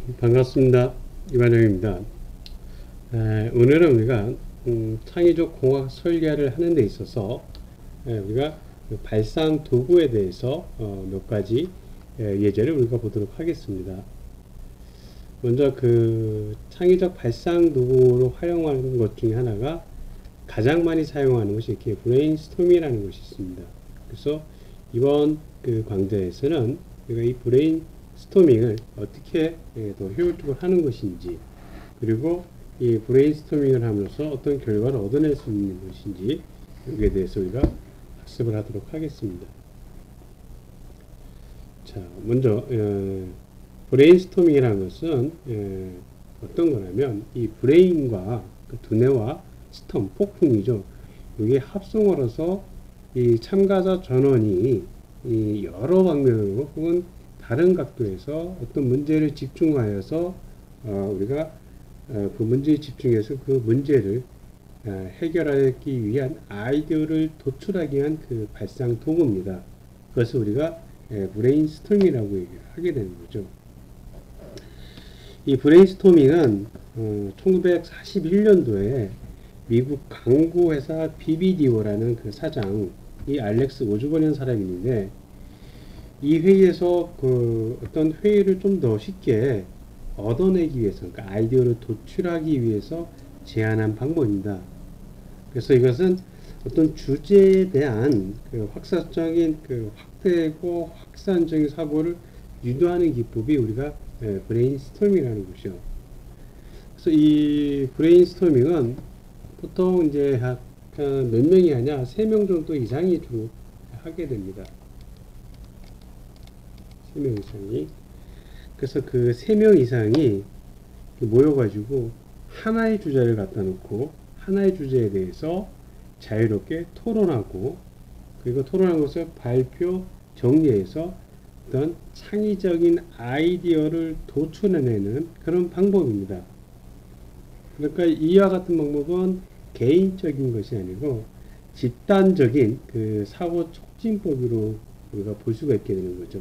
반갑습니다. 이관영입니다. 오늘은 우리가 창의적 공학 설계를 하는 데 있어서 우리가 그 발상 도구에 대해서 몇 가지 예제를 우리가 보도록 하겠습니다. 먼저 그 창의적 발상 도구로 활용하는 것 중에 하나가 가장 많이 사용하는 것이 이렇게 브레인스토밍이라는 것이 있습니다. 그래서 이번 그 강좌에서는 우리가 이 브레인스토밍을 어떻게 더 효율적으로 하는 것인지, 그리고 이 브레인스토밍을 하면서 어떤 결과를 얻어낼 수 있는 것인지, 여기에 대해서 우리가 학습을 하도록 하겠습니다. 자, 먼저 브레인스토밍이라는 것은 어떤 거냐면 이 브레인과 그 두뇌와 스톰, 폭풍이죠. 이게 합성어로서 이 참가자 전원이 이 여러 방면으로 혹은 다른 각도에서 어떤 문제를 집중하여서 우리가 그 문제에 집중해서 그 문제를 해결하기 위한 아이디어를 도출하기 위한 그 발상 도구입니다. 그것을 우리가 브레인스토밍이라고 하게 되는 거죠. 이 브레인스토밍은 1941년도에 미국 광고회사 BBDO라는 그 사장, 이 알렉스 오즈본이라는 사람이 있는데, 이 회의에서 그 어떤 회의를 좀 더 쉽게 얻어내기 위해서, 그러니까 아이디어를 도출하기 위해서 제안한 방법입니다. 그래서 이것은 어떤 주제에 대한 그 확산적인 그 확대고 확산적인 사고를 유도하는 기법이 우리가 브레인스토밍이라는 것이죠. 그래서 이 브레인스토밍은 보통 이제 몇 명이 하냐, 3명 정도 이상이 주로 하게 됩니다. 3명 이상이. 그래서 그 3명 이상이 모여가지고 하나의 주제를 갖다 놓고 하나의 주제에 대해서 자유롭게 토론하고, 그리고 토론한 것을 발표, 정리해서 어떤 창의적인 아이디어를 도출해내는 그런 방법입니다. 그러니까 이와 같은 방법은 개인적인 것이 아니고 집단적인 그 사고 촉진법으로 우리가 볼 수가 있게 되는 거죠.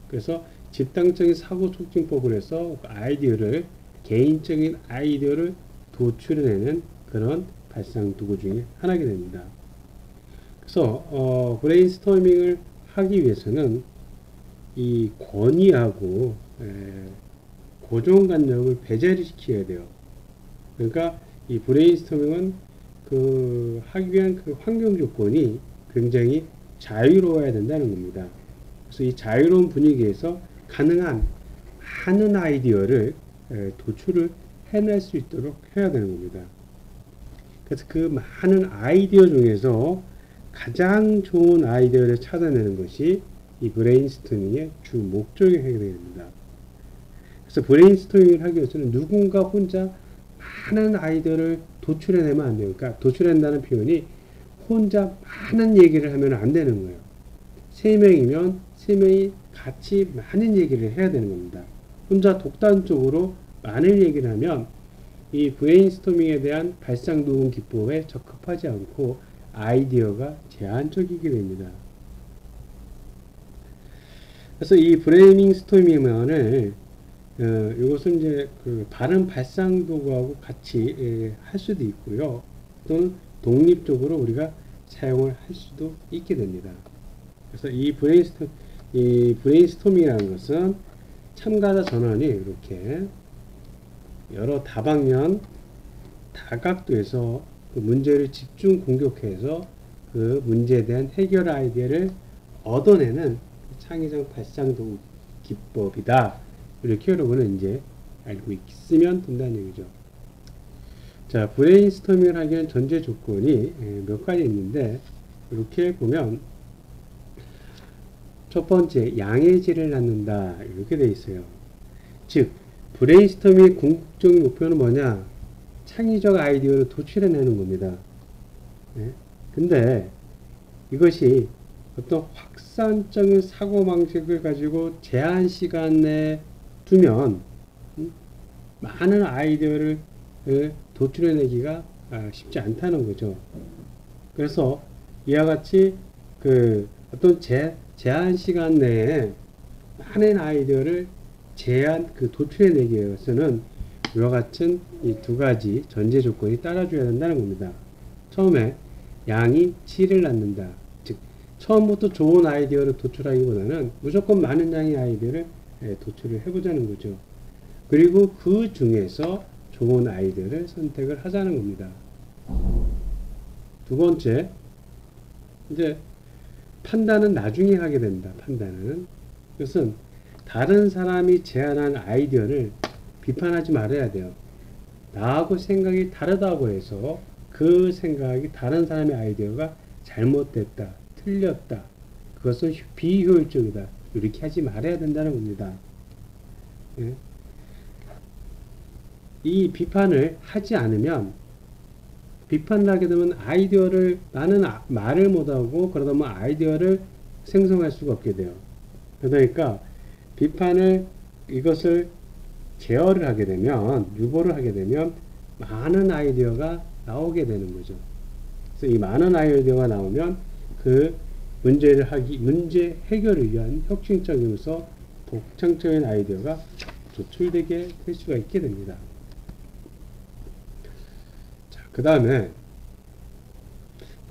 그래서 집단적인 사고 촉진법을 해서 아이디어를, 개인적인 아이디어를 도출해내는 그런 발상 도구 중에 하나가 됩니다. 그래서 브레인스토밍을 하기 위해서는 이 권위하고 고정관념을 배제를 시켜야 돼요. 그러니까 이 브레인스토밍은 그 하기 위한 그 환경 조건이 굉장히 자유로워야 된다는 겁니다. 그래서 이 자유로운 분위기에서 가능한 많은 아이디어를 도출을 해낼 수 있도록 해야 되는 겁니다. 그래서 그 많은 아이디어 중에서 가장 좋은 아이디어를 찾아내는 것이 이 브레인스토밍의 주 목적이 되게 됩니다. 그래서 브레인스토밍을 하기 위해서는 누군가 혼자 많은 아이디어를 도출해내면 안 돼요. 그러니까 도출한다는 표현이 혼자 많은 얘기를 하면 안 되는 거예요. 3명이면 3명이 같이 많은 얘기를 해야 되는 겁니다. 혼자 독단적으로 많은 얘기를 하면 이 브레인스토밍에 대한 발상 도구 기법에 적합하지 않고 아이디어가 제한적이게 됩니다. 그래서 이 브레인스토밍을 이것은 이제 그 다른 발상 도구하고 같이 할 수도 있고요. 또는 독립적으로 우리가 사용을 할 수도 있게 됩니다. 그래서 이 브레인스토밍이라는 것은 참가자 전원이 이렇게 여러 다방면, 다각도에서 그 문제를 집중 공격해서 그 문제에 대한 해결 아이디어를 얻어내는 창의적 발상 도구 기법이다. 이렇게 여러분은 이제 알고 있으면 된다는 얘기죠. 자, 브레인스토밍을 하기 위한 전제 조건이 몇 가지 있는데, 이렇게 보면 첫 번째, 양해질을 낳는다, 이렇게 되어 있어요. 즉 브레인스토밍의 궁극적인 목표는 뭐냐? 창의적 아이디어를 도출해내는 겁니다. 네? 근데 이것이 어떤 확산적인 사고방식을 가지고 제한 시간 내에 두면 많은 아이디어를 도출해내기가 쉽지 않다는 거죠. 그래서 이와 같이 그 어떤 제한 시간 내에 많은 아이디어를 제한 그 도출해내기 위해서는 이와 같은 이 두 가지 전제 조건이 따라줘야 된다는 겁니다. 처음에 양이 질을 낳는다. 즉 처음부터 좋은 아이디어를 도출하기보다는 무조건 많은 양의 아이디어를 도출을 해보자는 거죠. 그리고 그 중에서 좋은 아이디어를 선택을 하자는 겁니다. 두 번째, 이제 판단은 나중에 하게 된다. 판단은 그것은 다른 사람이 제안한 아이디어를 비판하지 말아야 돼요. 나하고 생각이 다르다고 해서 그 생각이 다른 사람의 아이디어가 잘못됐다, 틀렸다, 그것은 비효율적이다, 이렇게 하지 말아야 된다는 겁니다. 예? 이 비판을 하지 않으면, 비판을 하게 되면 아이디어를, 나는 말을 못하고 그러다 보면 아이디어를 생성할 수가 없게 돼요. 그러니까 비판을, 이것을 제어를 하게 되면, 유보를 하게 되면 많은 아이디어가 나오게 되는 거죠. 그래서 이 많은 아이디어가 나오면 그 문제 해결을 위한 혁신적이면서 독창적인 아이디어가 도출되게 될 수가 있게 됩니다. 자, 그 다음에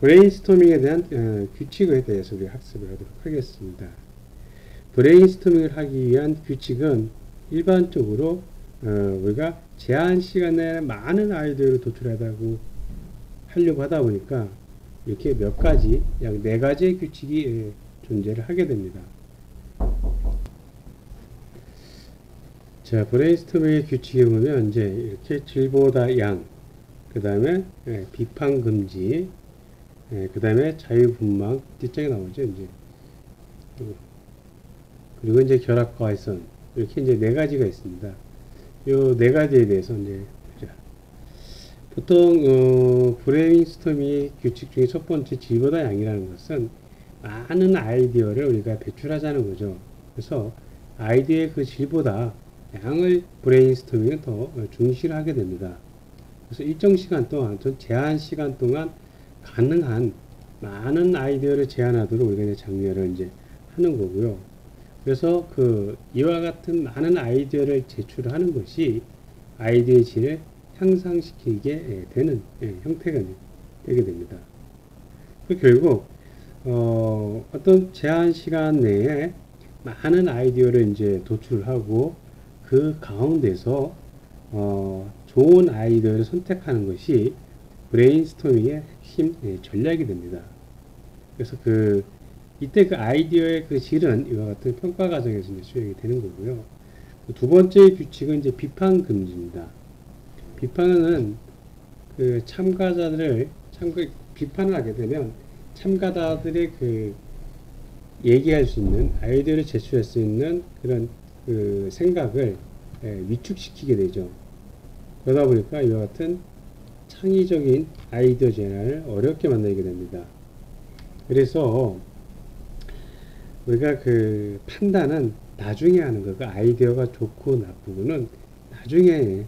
브레인스토밍에 대한 규칙에 대해서 우리 학습을 하도록 하겠습니다. 브레인스토밍을 하기 위한 규칙은 일반적으로 우리가 제한 시간 내에 많은 아이디어를 하려고 하다 보니까 이렇게 몇 가지, 약 4가지의 규칙이 존재를 하게 됩니다. 자, 브레인스토밍의 규칙에 보면 이제 이렇게 질보다 양, 그 다음에 비판 금지, 그 다음에 자유분방 뒷장에 나오죠, 이제. 그리고 이제 결합과 개선, 이렇게 이제 4가지가 있습니다. 요 4가지에 대해서 이제 보자. 보통 브레인스토밍의 규칙 중에 첫 번째 질보다 양이라는 것은 많은 아이디어를 우리가 배출하자는 거죠. 그래서 아이디어의 그 질보다 양을 브레인스토밍은 더 중시하게 됩니다. 그래서 일정 시간 동안, 제한 시간 동안 가능한 많은 아이디어를 제안하도록 우리가 이제 장려를 이제 하는 거고요. 그래서 이와 같은 많은 아이디어를 제출하는 것이 아이디어의 질을 향상시키게 되는 형태가 되게 됩니다. 결국 어떤 제한 시간 내에 많은 아이디어를 이제 도출하고 그 가운데서 좋은 아이디어를 선택하는 것이 브레인스토밍의 핵심 전략이 됩니다. 그래서 이때 그 아이디어의 그 질은 이와 같은 평가 과정에서 이제 수행이 되는 거고요. 두 번째 규칙은 이제 비판 금지입니다. 비판은 비판을 하게 되면 참가자들의 얘기할 수 있는, 아이디어를 제출할 수 있는 그런 생각을 위축시키게 되죠. 그러다 보니까 이와 같은 창의적인 아이디어 제안을 어렵게 만들게 됩니다. 그래서 우리가 판단은 나중에 하는 거, 아이디어가 좋고 나쁘고는 나중에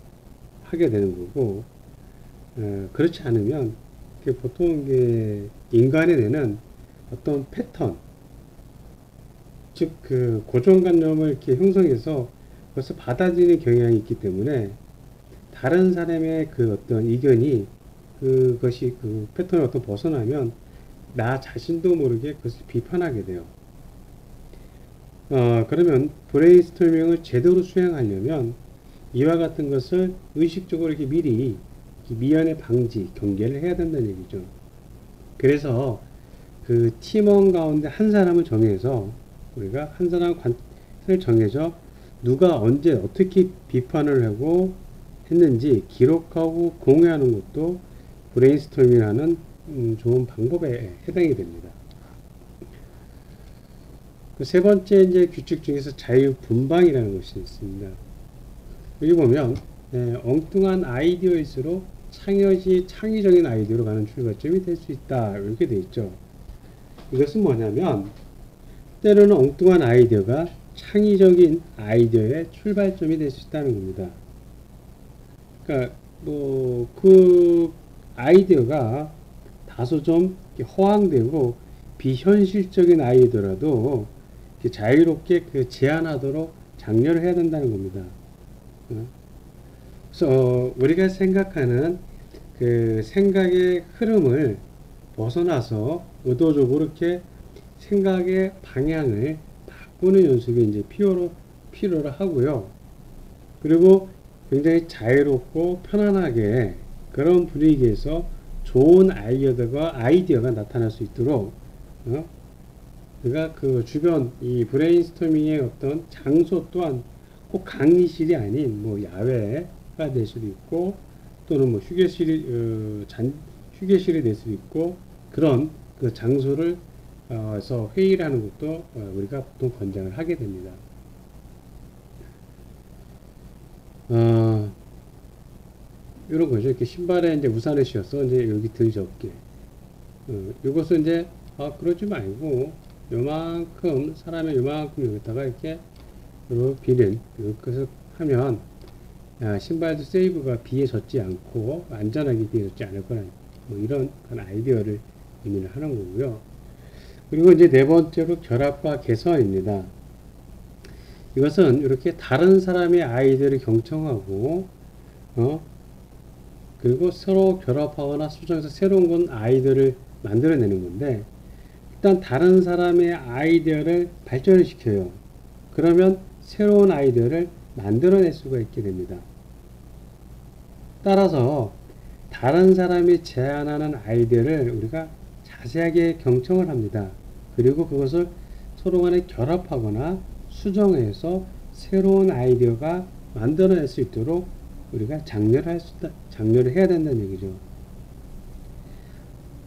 하게 되는 거고, 그렇지 않으면 보통 인간의 뇌는 어떤 패턴, 즉 고정관념을 이렇게 형성해서 그것을 받아들이는 경향이 있기 때문에 다른 사람의 어떤 의견이 그것이 패턴을 어떤 벗어나면 나 자신도 모르게 그것을 비판하게 돼요. 그러면 브레인스토밍을 제대로 수행하려면 이와 같은 것을 의식적으로 이렇게 미리 미연에 방지, 경계를 해야 된다는 얘기죠. 그래서 팀원 가운데 한 사람을 정해서 우리가 한 사람을 정해서 누가 언제 어떻게 비판을 하고 했는지 기록하고 공유하는 것도 브레인스토밍하는 좋은 방법에 해당이 됩니다. 세 번째 이제 규칙 중에서 자유분방이라는 것이 있습니다. 여기 보면 엉뚱한 아이디어일수록 창의적인 아이디어로 가는 출발점이 될 수 있다, 이렇게 되어 있죠. 이것은 뭐냐면 때로는 엉뚱한 아이디어가 창의적인 아이디어의 출발점이 될 수 있다는 겁니다. 그러니까 아이디어가 다소 좀 허황되고 비현실적인 아이디어라도 자유롭게 제안하도록 장려를 해야 된다는 겁니다. 그래서 우리가 생각하는 그 생각의 흐름을 벗어나서 의도적으로 이렇게 생각의 방향을 바꾸는 연습이 이제 필요로 하고요. 그리고 굉장히 자유롭고 편안하게 그런 분위기에서 좋은 아이디어가 나타날 수 있도록, 우리가 그 주변 이 브레인스토밍의 어떤 장소 또한 꼭 강의실이 아닌 뭐 야외가 될 수도 있고, 또는 뭐 휴게실이 될 수도 있고, 그런 그 장소를 에서 회의를 하는 것도 우리가 보통 권장을 하게 됩니다. 이런 거죠. 이렇게 신발에 이제 우산을 씌워서 이제 여기 들적게. 이것은 이제, 그러지 말고, 요만큼, 사람의 요만큼 여기다가 이렇게, 비는, 이렇게 하면, 신발도 세이브가 비에 젖지 않고, 안전하게 비에 젖지 않을 거라는, 뭐 이런 아이디어를 의미를 하는 거고요. 그리고 이제 네 번째로 결합과 개선입니다. 이것은 이렇게 다른 사람의 아이디어를 경청하고, 그리고 서로 결합하거나 수정해서 새로운 아이디어를 만들어내는 건데, 일단 다른 사람의 아이디어를 발전을 시켜요. 그러면 새로운 아이디어를 만들어낼 수가 있게 됩니다. 따라서 다른 사람이 제안하는 아이디어를 우리가 자세하게 경청을 합니다. 그리고 그것을 서로 간에 결합하거나 수정해서 새로운 아이디어가 만들어낼 수 있도록 우리가 장려를 해야 된다는 얘기죠.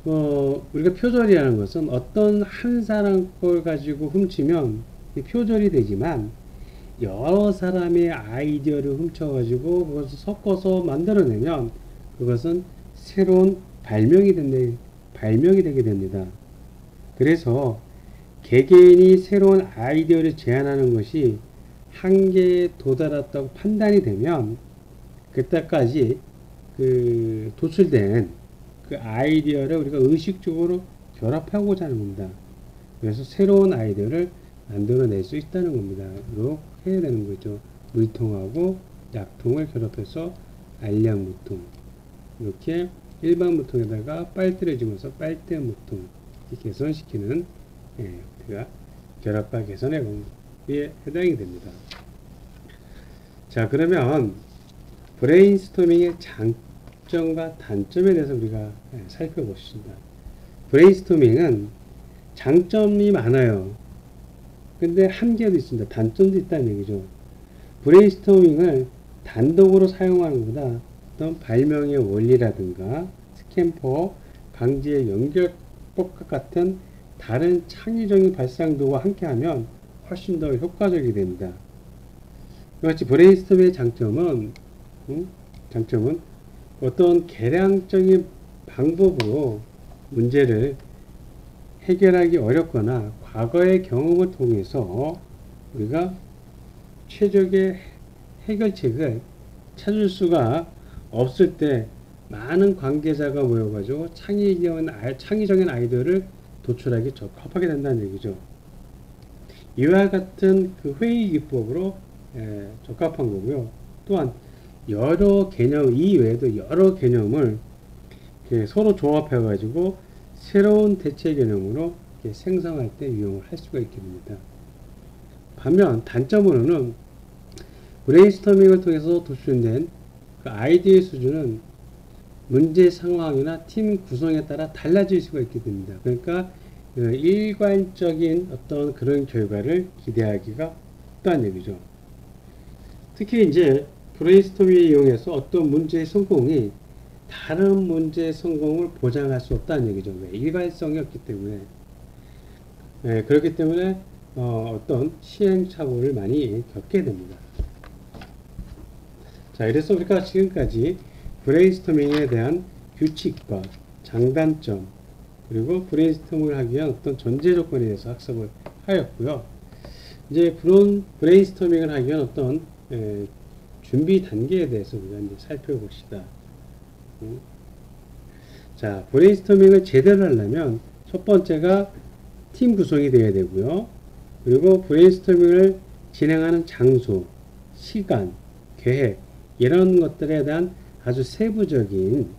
우리가 표절이라는 것은 어떤 한 사람 걸 가지고 훔치면 표절이 되지만, 여러 사람의 아이디어를 훔쳐가지고 그것을 섞어서 만들어내면 그것은 새로운 발명이 되게 됩니다. 그래서 개개인이 새로운 아이디어를 제안하는 것이 한계에 도달했다고 판단이 되면, 그때까지 그 도출된 그 아이디어를 우리가 의식적으로 결합하고자 하는 겁니다. 그래서 새로운 아이디어를 만들어낼 수 있다는 겁니다. 이렇게 해야 되는 거죠. 물통하고 약통을 결합해서 알약무통, 이렇게 일반 무통에다가 빨대를 집어서 빨대 무통 개선시키는, 우리가 결합과 개선의 방법에 해당이 됩니다. 자, 그러면 브레인스토밍의 장점과 단점에 대해서 우리가 살펴보겠습니다. 브레인스토밍은 장점이 많아요. 근데 한계도 있습니다. 단점도 있다는 얘기죠. 브레인스토밍을 단독으로 사용하는 것보다 어떤 발명의 원리라든가 스탬퍼, 강제의 연결법과 같은 다른 창의적인 발상도와 함께하면 훨씬 더 효과적이 됩니다. 이같이 브레인스토밍의 장점은 어떤 개량적인 방법으로 문제를 해결하기 어렵거나 과거의 경험을 통해서 우리가 최적의 해결책을 찾을 수가 없을 때 많은 관계자가 모여가지고 창의적인 아이디어를 도출하기 적합하게 된다는 얘기죠. 이와 같은 그 회의 기법으로 적합한 거고요. 또한 여러 개념 이외에도 여러 개념을 서로 조합해가지고 새로운 대체 개념으로 생성할 때 이용을 할 수가 있게 됩니다. 반면 단점으로는 브레인스토밍을 통해서 도출된 그 아이디어의 수준은 문제 상황이나 팀 구성에 따라 달라질 수가 있게 됩니다. 그러니까 일관적인 어떤 그런 결과를 기대하기가 없다는 얘기죠. 특히 이제 브레인스토밍을 이용해서 어떤 문제의 성공이 다른 문제의 성공을 보장할 수 없다는 얘기죠. 왜? 일관성이 없기 때문에. 그렇기 때문에 어떤 시행착오를 많이 겪게 됩니다. 자, 이래서 우리가 지금까지 브레인스토밍에 대한 규칙과 장단점, 그리고 브레인스토밍을 하기 위한 어떤 전제 조건에 대해서 학습을 하였고요. 이제 그런 브레인스토밍을 하기 위한 어떤 준비 단계에 대해서 우리가 이제 살펴봅시다. 자, 브레인스토밍을 제대로 하려면 첫 번째가 팀 구성이 되어야 되고요. 그리고 브레인스토밍을 진행하는 장소, 시간, 계획 이런 것들에 대한 아주 세부적인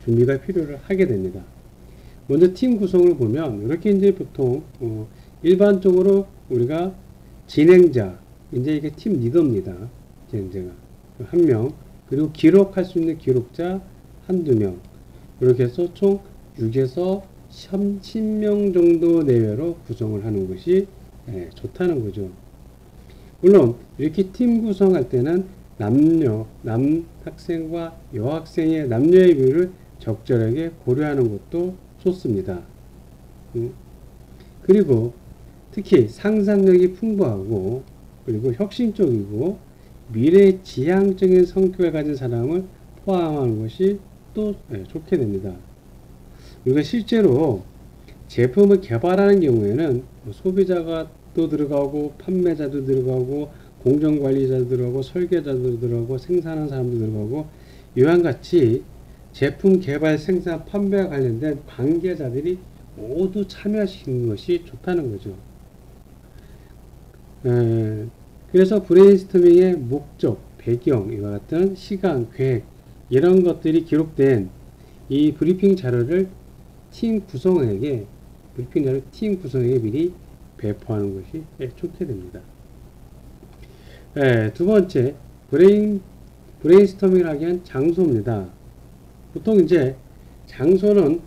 준비가 필요를 하게 됩니다. 먼저 팀 구성을 보면 이렇게 이제 보통 일반적으로 우리가 진행자, 이제 이게 팀 리더입니다. 진행자가 한 명, 그리고 기록할 수 있는 기록자 한두 명, 이렇게 해서 총 6에서 30명 정도 내외로 구성을 하는 것이 좋다는 거죠. 물론 이렇게 팀 구성할 때는 남학생과 여학생의 남녀의 비율을 적절하게 고려하는 것도 좋습니다. 그리고 특히 상상력이 풍부하고 그리고 혁신적이고 미래지향적인 성격을 가진 사람을 포함하는 것이 또 좋게 됩니다. 우리가 실제로 제품을 개발하는 경우에는 소비자가 또 들어가고 판매자도 들어가고 공정관리자도 들어가고 설계자도 들어가고 생산하는 사람도 들어가고 이와 같이 제품 개발, 생산, 판매와 관련된 관계자들이 모두 참여하시는 것이 좋다는 거죠. 그래서 브레인스토밍의 목적, 배경, 이와 같은 시간, 계획 이런 것들이 기록된 이 브리핑 자료를 팀 구성에게 미리 배포하는 것이 좋게 됩니다. 두 번째, 브레인스토밍을 하기 위한 장소입니다. 보통 이제 장소는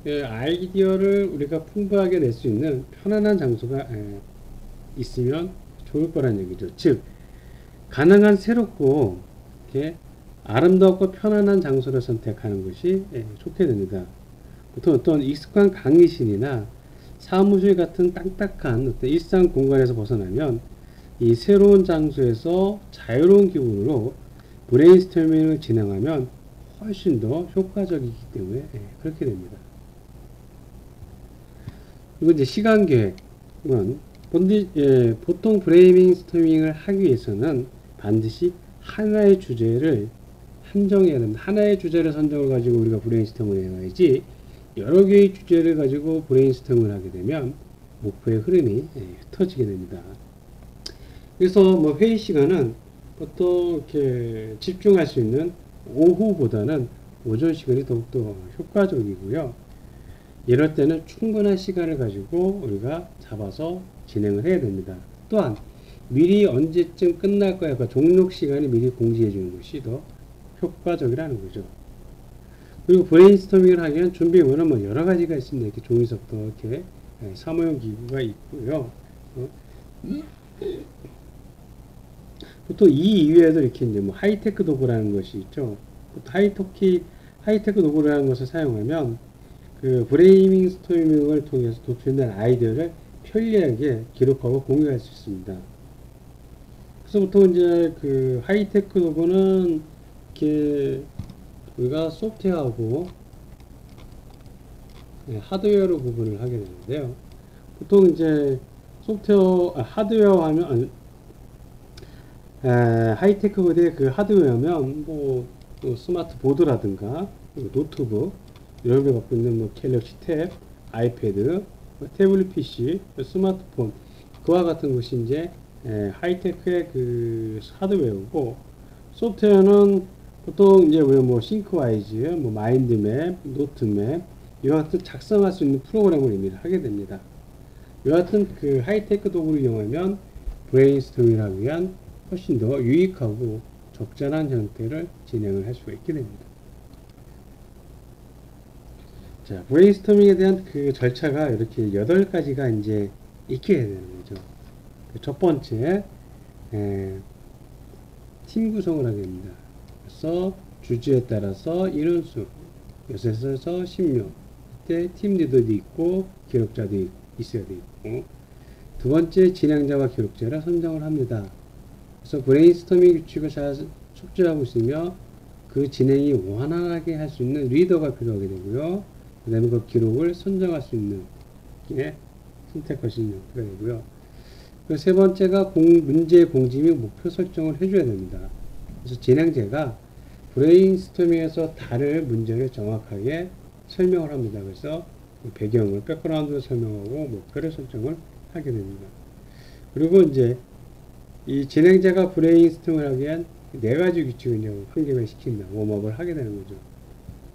아이디어를 우리가 풍부하게 낼 수 있는 편안한 장소가 있으면 좋을 거란 얘기죠. 즉, 가능한 새롭고 이렇게 아름답고 편안한 장소를 선택하는 것이 좋게 됩니다. 보통 어떤 익숙한 강의실이나 사무실 같은 딱딱한 어떤 일상 공간에서 벗어나면 이 새로운 장소에서 자유로운 기분으로 브레인스토밍을 진행하면 훨씬 더 효과적이기 때문에 그렇게 됩니다. 그리고 이제 시간 계획은 보통 브레인스토밍을 하기 위해서는 반드시 하나의 주제를 한정해야 됩니다. 하나의 주제를 선정을 가지고 우리가 브레인스토밍을 해야지 여러 개의 주제를 가지고 브레인스토밍을 하게 되면 목표의 흐름이 흩어지게 됩니다. 그래서 뭐 회의 시간은 보통 이렇게 집중할 수 있는 오후보다는 오전 시간이 더욱더 효과적이고요. 이럴 때는 충분한 시간을 가지고 우리가 잡아서 진행을 해야 됩니다. 또한 미리 언제쯤 끝날 거야, 그 종료 시간을 미리 공지해 주는 것이 더 효과적이라는 거죠. 그리고 브레인스토밍을 하기 위한 준비물은 뭐 여러 가지가 있습니다. 이렇게 종이석도 이렇게 사무용 기구가 있고요. 보통 이 이외에도 이렇게 이제 뭐 하이테크 도구라는 것이 있죠. 하이테크 도구라는 것을 사용하면 그 브레인스토밍을 통해서 도출된 아이디어를 편리하게 기록하고 공유할 수 있습니다. 그래서 보통 이제 그 하이테크 도구는 이렇게 우리가 소프트웨어하고 하드웨어로 구분을 하게 되는데요. 보통 이제 하드웨어 하면 하이테크 부대의 그 하드웨어면 뭐 스마트 보드라든가 노트북 이런 게 갖고 있는 뭐 갤럭시 탭, 아이패드, 태블릿 PC, 스마트폰 그와 같은 것이 이제 하이테크의 그 하드웨어고, 소프트웨어는 보통 이제 뭐 싱크와이즈, 뭐 마인드맵, 노트맵 이와 같은 작성할 수 있는 프로그램을 이미 하게 됩니다. 이와 같은 그 하이테크 도구를 이용하면 브레인스토밍을 하기 위한 훨씬 더 유익하고 적절한 형태를 진행을 할 수가 있게 됩니다. 자, 브레인스토밍에 대한 그 절차가 이렇게 8가지가 이제 있게 되는 거죠. 첫 번째, 팀 구성을 하게 됩니다. 그래서 주제에 따라서 인원수 6에서 10명, 그때 팀 리더도 있고 기록자도 있어야 되고, 두 번째, 진행자와 기록자를 선정을 합니다. 그래서 브레인스토밍 규칙을 잘 숙지하고 있으며 그 진행이 원활하게 할 수 있는 리더가 필요하게 되고요. 그 다음에 그 기록을 선정할 수 있는 선택할 수 있는 형태가 되고요. 그 세 번째가 문제 공지 및 목표 설정을 해줘야 됩니다. 그래서 진행자가 브레인스토밍에서 다룰 문제를 정확하게 설명을 합니다. 그래서 배경을, 백그라운드를 설명하고 목표를 설정을 하게 됩니다. 그리고 이제 이 진행자가 브레인스토밍을 하기 위한 네 가지 규칙을 이제 환경을 시킨다. 웜업을 하게 되는 거죠.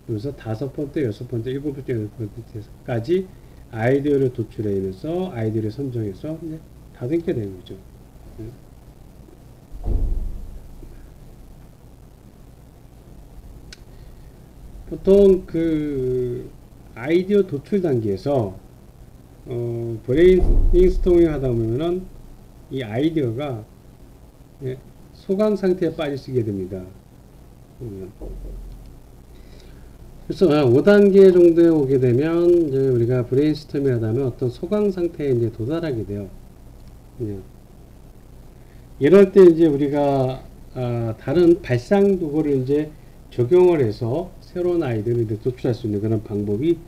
그래서 다섯 번째, 여섯 번째, 일곱 번째, 여덟 번째까지 아이디어를 도출해내면서 아이디어를 선정해서 이제 다듬게 되는 거죠. 보통 그 아이디어 도출 단계에서 브레인스토밍 하다 보면은 이 아이디어가 소강 상태에 빠지게 됩니다. 그래서 5단계 정도에 오게 되면 이제 우리가 브레인스토밍을 하다 보면 어떤 소강 상태에 이제 도달하게 돼요. 이럴 때 이제 우리가 다른 발상 도구를 이제 적용을 해서 새로운 아이디어를 도출할 수 있는 그런 방법이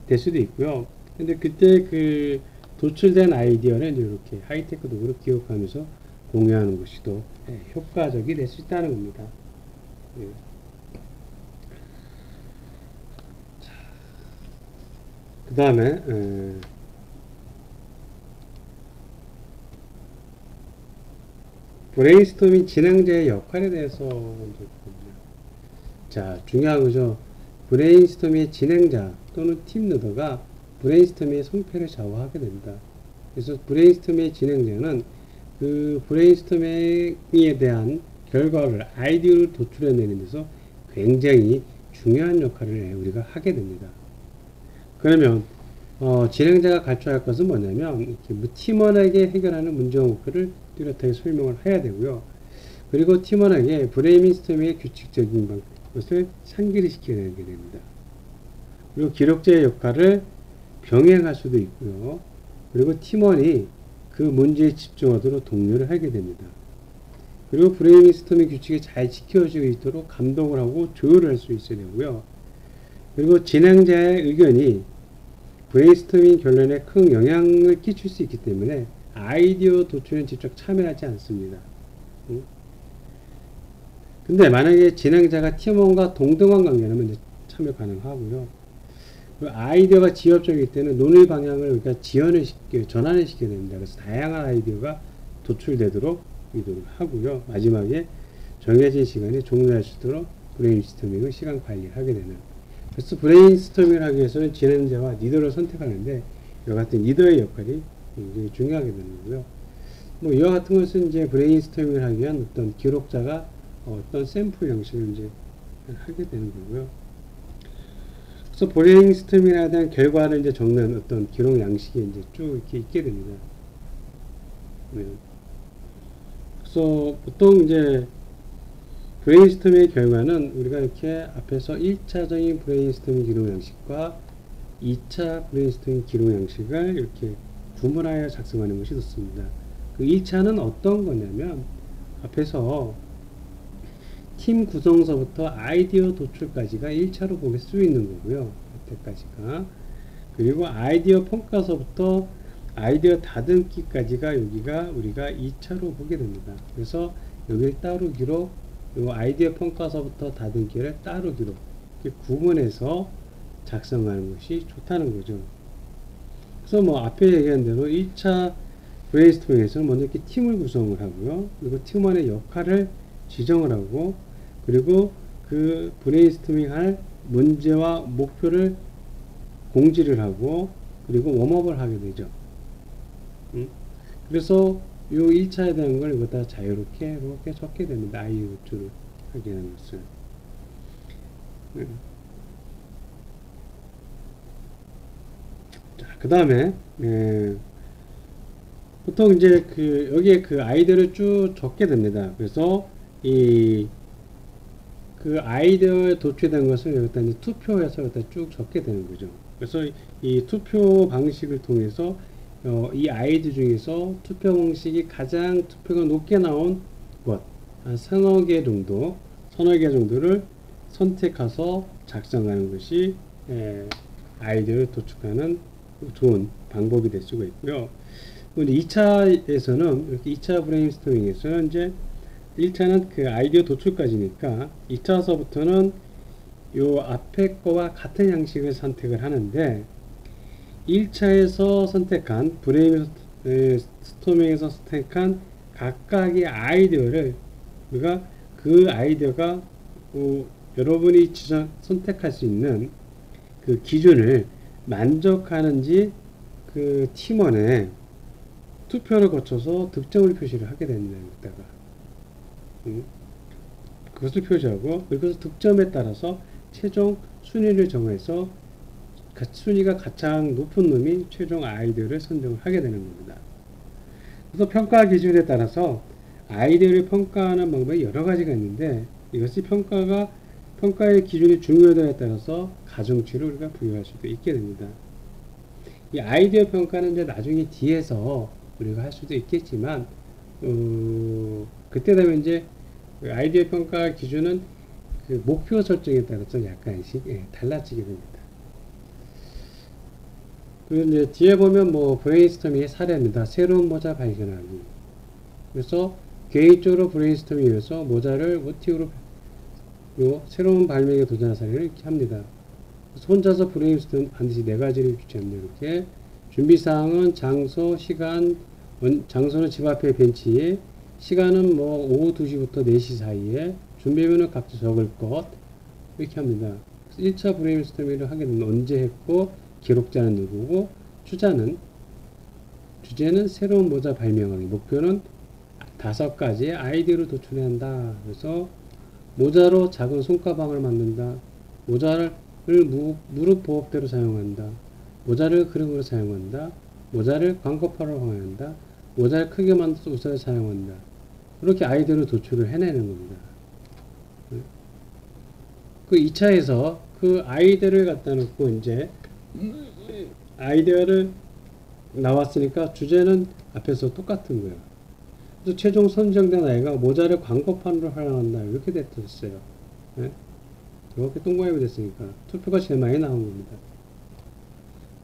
될 수도 있고요. 근데 그때 그 도출된 아이디어를 이제 이렇게 하이테크 도구로 기억하면서 공유하는 것이 더 효과적이 될 수 있다는 겁니다. 그 다음에 브레인스토밍 진행자의 역할에 대해서 먼저 봅니다. 자, 중요한 거죠. 브레인스토밍의 진행자 또는 팀 리더가 브레인스토밍의 성패를 좌우하게 됩니다. 그래서 브레인스토밍의 진행자는 그 브레인스토밍에 대한 결과를 아이디어를 도출해내는 데서 굉장히 중요한 역할을 우리가 하게 됩니다. 그러면 진행자가 갖춰야 할 것은 뭐냐면 이렇게 팀원에게 해결하는 문제와 목표를 뚜렷하게 설명을 해야 되고요. 그리고 팀원에게 브레인스토밍의 규칙적인 것을 상기를 시켜야 되게 됩니다. 그리고 기록자의 역할을 병행할 수도 있고요. 그리고 팀원이 그 문제에 집중하도록 독려를 하게 됩니다. 그리고 브레인스토밍 규칙이 잘 지켜지고 있도록 감독을 하고 조율을 할 수 있어야 되고요. 그리고 진행자의 의견이 브레인스토밍 결론에 큰 영향을 끼칠 수 있기 때문에 아이디어 도출에 직접 참여하지 않습니다. 근데 만약에 진행자가 팀원과 동등한 관계라면 이제 참여 가능하고요. 아이디어가 지엽적이기 때문에 논의 방향을 우리가 전환을 시켜야 됩니다. 그래서 다양한 아이디어가 도출되도록 유도를 하고요. 마지막에 정해진 시간에 종료할 수 있도록 브레인스토밍을 시간 관리를 하게 되는. 그래서 브레인스토밍을 하기 위해서는 진행자와 리더를 선택하는데 이와 같은 리더의 역할이 굉장히 중요하게 되는 거고요. 뭐 이와 같은 것은 이제 브레인스토밍을 하기 위한 어떤 기록자가 어떤 샘플 형식을 이제 하게 되는 거고요. 그래서 브레인스토밍에 대한 결과를 이제 적는 어떤 기록 양식이 이제 쭉 이렇게 있게 됩니다. 그래서 보통 이제 브레인스토밍의 결과는 우리가 이렇게 앞에서 1차적인 브레인스토밍 기록 양식과 2차 브레인스토밍 기록 양식을 이렇게 구분하여 작성하는 것이 좋습니다. 그 1차는 어떤 거냐면 앞에서 팀 구성서부터 아이디어 도출까지가 1차로 보게 수 있는 거고요. 그때까지가. 그리고 아이디어 평가서부터 아이디어 다듬기까지가 여기가 우리가 2차로 보게 됩니다. 그래서 여기를 따로 기록, 요 아이디어 평가서부터 다듬기를 따로 기록, 이렇게 구분해서 작성하는 것이 좋다는 거죠. 그래서 뭐 앞에 얘기한 대로 1차 브레인스토밍에서는 먼저 이렇게 팀을 구성을 하고요. 그리고 팀원의 역할을 지정을 하고, 그리고 그 브레인스토밍 할 문제와 목표를 공지를 하고, 그리고 웜업을 하게 되죠. 그래서 요 1차에 대한 걸 이거 다 자유롭게 이렇게 적게 됩니다. 아이디어 도출을 하게 되는 것을. 자, 그 다음에, 보통 이제 여기에 그 아이디어를 쭉 적게 됩니다. 그래서 그 아이디어에 도출된 것을 여기다 이제 투표해서 여기다 쭉 적게 되는 거죠. 그래서 이 투표 방식을 통해서 이 아이디어 중에서 투표 방식이 가장 투표가 높게 나온 것, 한 서너 개 정도를 선택해서 작성하는 것이 아이디어를 도출하는 좋은 방법이 될 수가 있고요. 2차에서는 이렇게 2차 브레인스토밍에서는 이제 1차는 그 아이디어 도출까지니까 2차서부터는 요 앞에 거와 같은 양식을 선택을 하는데 1차에서 선택한 브레인스토밍에서 선택한 각각의 아이디어를 우리가 그 아이디어가 여러분이 선택할 수 있는 그 기준을 만족하는지 그 팀원의 투표를 거쳐서 득점을 표시를 하게 됩니다. 여기다가 그것을 표시하고 그래서 득점에 따라서 최종 순위를 정해서 순위가 가장 높은 놈이 최종 아이디어를 선정을 하게 되는 겁니다. 그래서 평가 기준에 따라서 아이디어를 평가하는 방법이 여러 가지가 있는데 이것이 평가의 기준이 중요도에 따라서 가중치를 우리가 부여할 수도 있게 됩니다. 이 아이디어 평가는 이제 나중에 뒤에서 우리가 할 수도 있겠지만 그때 되면 이제 아이디어 평가 기준은 그 목표 설정에 따라서 약간씩 달라지게 됩니다. 그리고 이제 뒤에 보면 뭐 브레인스토밍의 사례입니다. 새로운 모자 발견하기. 그래서 개인적으로 브레인스토밍을 위해서 모자를 모티브로 새로운 발명에 도전한 사례를 이렇게 합니다. 그래서 혼자서 브레인스토밍 반드시 4가지를 규칙합니다. 이렇게 준비사항은 장소, 시간, 장소는 집 앞에 벤치에, 시간은 뭐 오후 2시부터 4시 사이에, 준비물은 각자 적을 것 이렇게 합니다. 1차 브레인스토밍을 하게 되면 언제 했고 기록자는 누구고 주제는 새로운 모자 발명하기, 목표는 5가지의 아이디어를 도출해야 한다. 그래서 모자로 작은 손가방을 만든다. 모자를 무릎 보호대로 사용한다. 모자를 그릇으로 사용한다. 모자를 광고파로 활용한다. 모자를 크게 만들어서 우산을 사용한다. 그렇게 아이디어를 도출을 해내는 겁니다. 그 2차에서 그 아이디어를 갖다 놓고 이제 아이디어를 나왔으니까 주제는 앞에서 똑같은 거예요. 그래서 최종 선정된 아이가 모자를 광고판으로 활용한다. 이렇게 됐어요. 네? 이렇게 동그라미 됐으니까 투표가 제일 많이 나온 겁니다.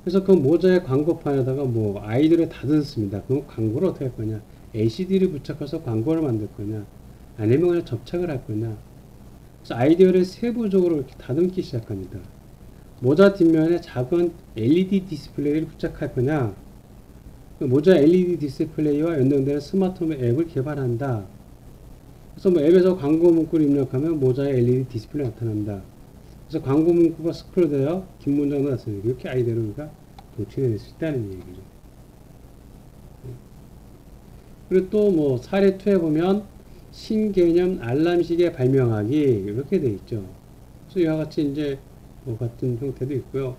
그래서 그 모자의 광고판에다가 뭐 아이디어를 다듬습니다. 그럼 광고를 어떻게 할 거냐? LCD를 부착해서 광고를 만들 거냐? 아니면 그냥 접착을 할 거냐? 그래서 아이디어를 세부적으로 이렇게 다듬기 시작합니다. 모자 뒷면에 작은 LED 디스플레이를 부착할 거냐? 모자 LED 디스플레이와 연동되는 스마트폰 앱을 개발한다. 그래서 뭐 앱에서 광고 문구를 입력하면 모자에 LED 디스플레이 나타난다. 그래서 광고 문구가 스크롤되어 긴 문장도 나타납니다. 이렇게 아이디어를 우리가 도출해낼 수 있다는 얘기죠. 그리고 또 뭐 사례 2에 보면 신개념 알람시계 발명하기 이렇게 돼 있죠. 그래서 이와 같이 이제 뭐 같은 형태도 있고요.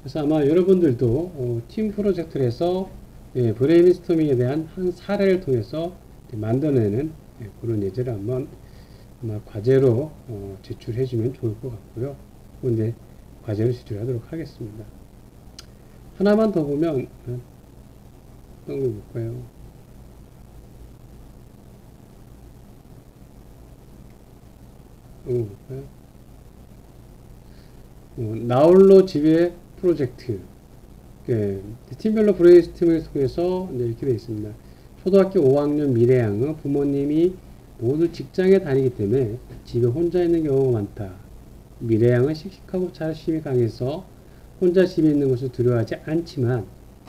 그래서 아마 여러분들도 팀 프로젝트를 해서 브레인스토밍에 대한 한 사례를 통해서 만들어내는 그런 예제를 한번 아마 과제로 제출해 주면 좋을 것 같고요. 근데 과제로 제출하도록 하겠습니다. 하나만 더 보면 어떤 거 볼까요? 나홀로 지배 프로젝트. 팀별로 브레인스토밍을 통해서 이렇게 되어 있습니다. 초등학교 5학년 미래양은 부모님이 모두 직장에 다니기 때문에 집에 혼자 있는 경우가 많다. 미래양은 씩씩하고 자존심이 강해서 혼자 집에 있는 것을 두려워하지 않지만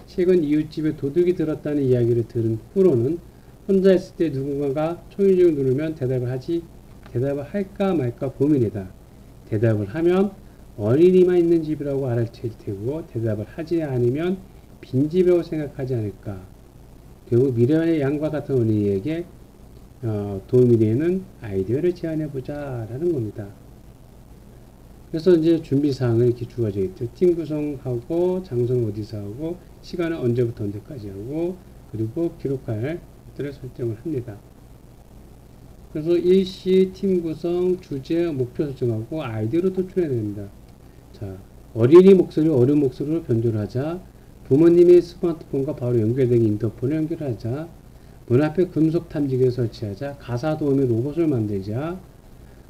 최근 이웃집에 도둑이 들었다는 이야기를 들은 후로는 혼자 있을 때 누군가가 초인종을 누르면 대답을 할까 말까 고민이다. 대답을 하면 어린이만 있는 집이라고 알아챌 테고 대답을 하지 않으면 빈집이라고 생각하지 않을까. 결국 미래의 양과 같은 어린이에게 도움이 되는 아이디어를 제안해보자 라는 겁니다. 그래서 이제 준비사항을 이렇게 주어져 있죠. 팀 구성하고 장소는 어디서 하고 시간은 언제부터 언제까지 하고 그리고 기록할 것들을 설정을 합니다. 그래서 일시, 팀 구성, 주제, 목표 설정하고 아이디어로 도출해야 됩니다. 자, 어린이 목소리를 어른 목소리로 변조를 하자. 부모님의 스마트폰과 바로 연결된 인터폰을 연결하자. 문 앞에 금속 탐지기를 설치하자. 가사 도우미 로봇을 만들자.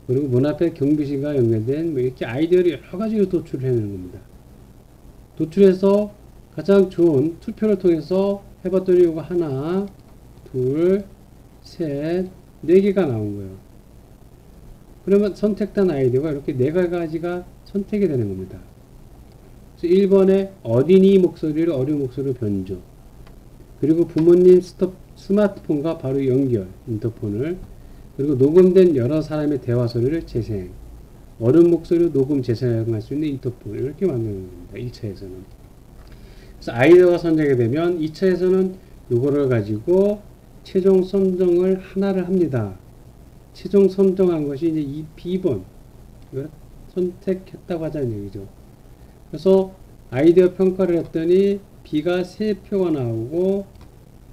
그리고 문 앞에 경비실과 연결된 뭐 이렇게 아이디어를 여러 가지로 도출을 해내는 겁니다. 도출해서 가장 좋은 투표를 통해서 해봤더니 이거 하나, 둘, 셋, 4개가 나온 거예요. 그러면 선택된 아이디어가 이렇게 4가지가 선택이 되는 겁니다. 그래서 1번에 어린이 목소리를 어린 목소리로 변조. 그 그리고 부모님 스마트폰과 바로 연결, 인터폰을, 그리고 녹음된 여러 사람의 대화 소리를 재생, 어른 목소리로 녹음 재생할 수 있는 인터폰, 이렇게 만드는 겁니다. 1차에서는. 그래서 아이디어가 선정이 되면 2차에서는 이거를 가지고 최종 선정을 하나를 합니다. 최종 선정한 것이 이제 이 B번, 이걸 선택했다고 하자는 얘기죠. 그래서 아이디어 평가를 했더니 B가 3표가 나오고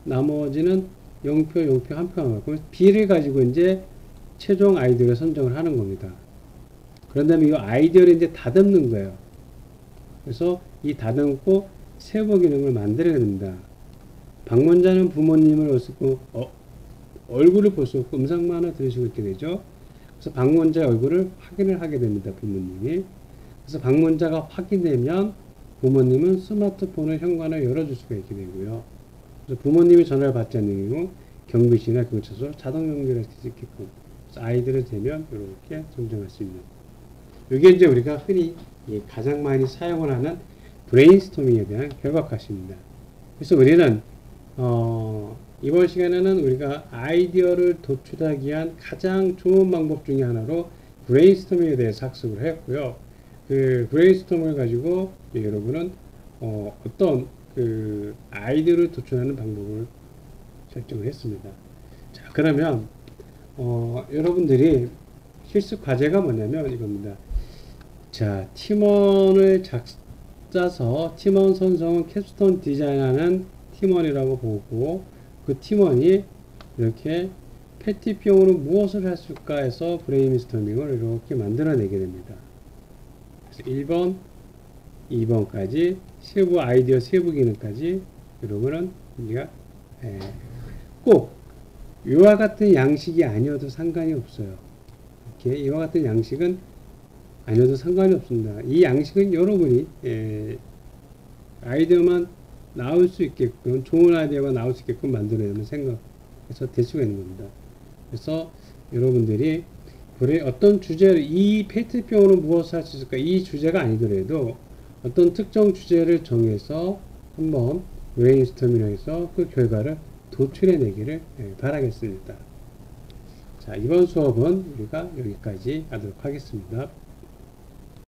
나머지는 0표, 0표, 1표가 나오고, 그럼 B를 가지고 이제 최종 아이디어를 선정을 하는 겁니다. 그런 다음에 이 아이디어를 이제 다듬는 거예요. 그래서 이 다듬고 세부 기능을 만들어야 됩니다. 방문자는 부모님을 얼굴을 볼 수 없고 음성만 하나 들으시고 있게 되죠. 그래서 방문자의 얼굴을 확인을 하게 됩니다. 부모님이. 그래서 방문자가 확인되면 부모님은 스마트폰을 현관을 열어줄 수가 있게 되고요. 그래서 부모님이 전화를 받지 않는 경우 경비실이나 경찰서 자동 연결할 수 있게끔, 아이들을 대면 이렇게 선정할 수 있는, 이게 이제 우리가 흔히 가장 많이 사용을 하는 브레인스토밍에 대한 결과값입니다. 그래서 우리는 이번 시간에는 우리가 아이디어를 도출하기 위한 가장 좋은 방법 중에 하나로 브레인스토밍에 대해서 학습을 했고요. 그 브레인스토밍을 가지고 여러분은 어떤 그 아이디어를 도출하는 방법을 설정을 했습니다. 자, 그러면 여러분들이 실습 과제가 뭐냐면 이겁니다. 자, 팀원을 짜서 팀원 선정은 캡스톤 디자인하는 팀원이라고 보고, 그 팀원이 이렇게 패티피용으로 무엇을 했을까 해서 브레인스토밍을 이렇게 만들어내게 됩니다. 그래서 1번, 2번까지 세부 아이디어 세부 기능까지 여러분은 우리가 꼭 이와 같은 양식이 아니어도 상관이 없어요. 이렇게 이와 같은 양식은 아니어도 상관이 없습니다. 이 양식은 여러분이 아이디어만 나올 수 있게끔, 좋은 아이디어가 나올 수 있게끔 만들어내는 생각에서 될 수가 있는 겁니다. 그래서 여러분들이 어떤 주제를, 이 페트병으로 무엇을 할 수 있을까, 이 주제가 아니더라도 어떤 특정 주제를 정해서 한번 브레인스토밍을 해서 그 결과를 도출해 내기를 바라겠습니다. 자, 이번 수업은 우리가 여기까지 하도록 하겠습니다.